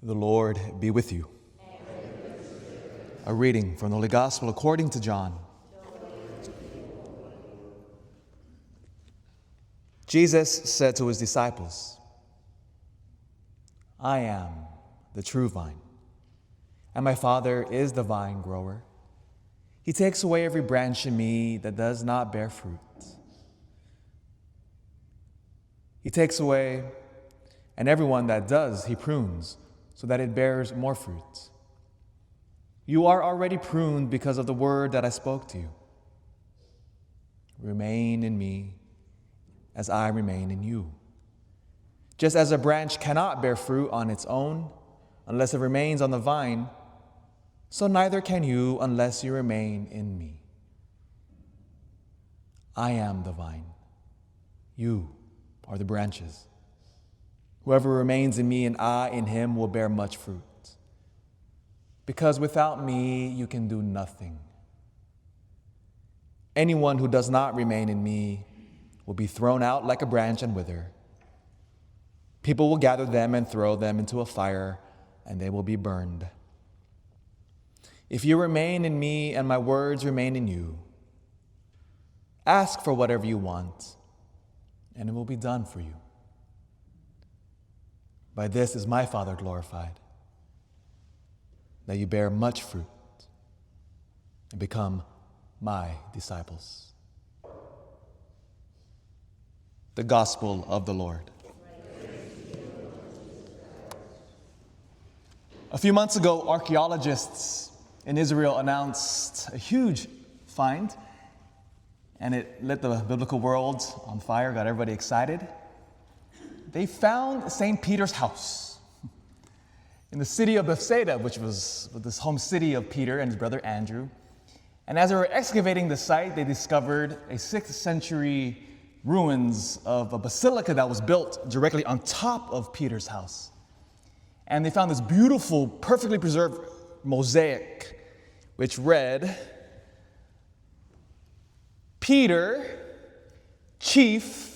The Lord be with you. A reading from the Holy Gospel according to John. Jesus said to his disciples, I am the true vine, and my Father is the vine grower. He takes away every branch in me that does not bear fruit. He takes away, and everyone that does, he prunes, so that it bears more fruit. You are already pruned because of the word that I spoke to you. Remain in me as I remain in you. Just as a branch cannot bear fruit on its own unless it remains on the vine, so neither can you unless you remain in me. I am the vine. You are the branches. Whoever remains in me and I in him will bear much fruit. Because without me you can do nothing. Anyone who does not remain in me will be thrown out like a branch and wither. People will gather them and throw them into a fire, and they will be burned. If you remain in me and my words remain in you, ask for whatever you want, and it will be done for you. By this is my Father glorified, that you bear much fruit and become my disciples. The Gospel of the Lord. A few months ago, archaeologists in Israel announced a huge find, and it lit the biblical world on fire, got everybody excited. They found St. Peter's house in the city of Bethsaida, which was this home city of Peter and his brother Andrew. And as they were excavating the site, they discovered a 6th century ruins of a basilica that was built directly on top of Peter's house. And they found this beautiful, perfectly preserved mosaic, which read, Peter, chief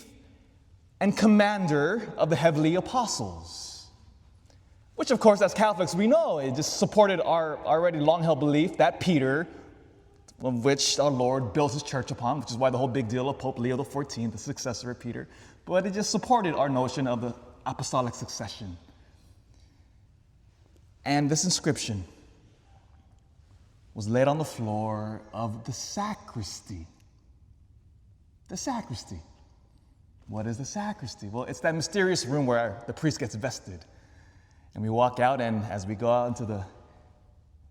and commander of the heavenly apostles. Which, of course, as Catholics, we know it just supported our already long-held belief that Peter, of which our Lord built his church upon, which is why the whole big deal of Pope Leo XIV, the successor of Peter, but it just supported our notion of the apostolic succession. And this inscription was laid on the floor of the sacristy. The sacristy. What is the sacristy? Well, it's that mysterious room where the priest gets vested. And we walk out, and as we go out and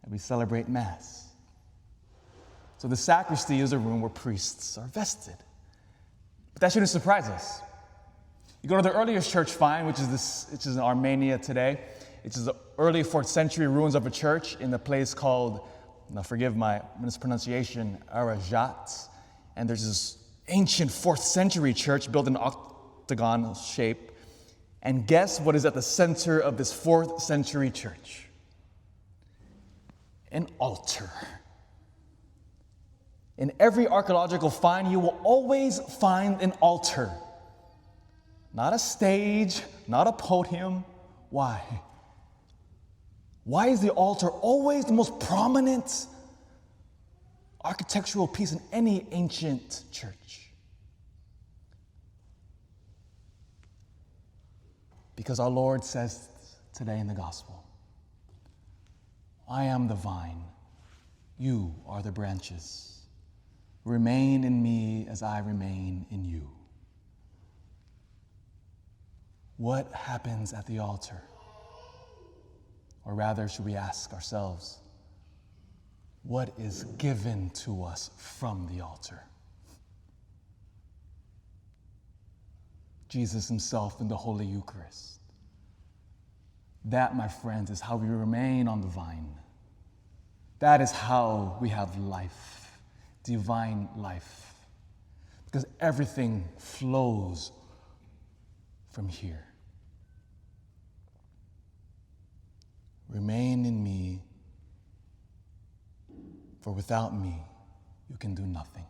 we celebrate Mass. So the sacristy is a room where priests are vested. But that shouldn't surprise us. You go to the earliest church find, which is in Armenia today. It's the early 4th century ruins of a church in a place called, now forgive my mispronunciation, Arajat. And there's this ancient 4th century church built in an octagon shape. And guess what is at the center of this 4th century church? An altar. In every archaeological find, you will always find an altar. Not a stage, not a podium. Why? Why is the altar always the most prominent architectural piece in any ancient church? Because our Lord says today in the gospel, I am the vine, you are the branches. Remain in me as I remain in you. What happens at the altar? Or rather, should we ask ourselves, what is given to us from the altar? Jesus himself in the Holy Eucharist. That, my friends, is how we remain on the vine. That is how we have life, divine life. Because everything flows from here. Remain in me, for without me, you can do nothing.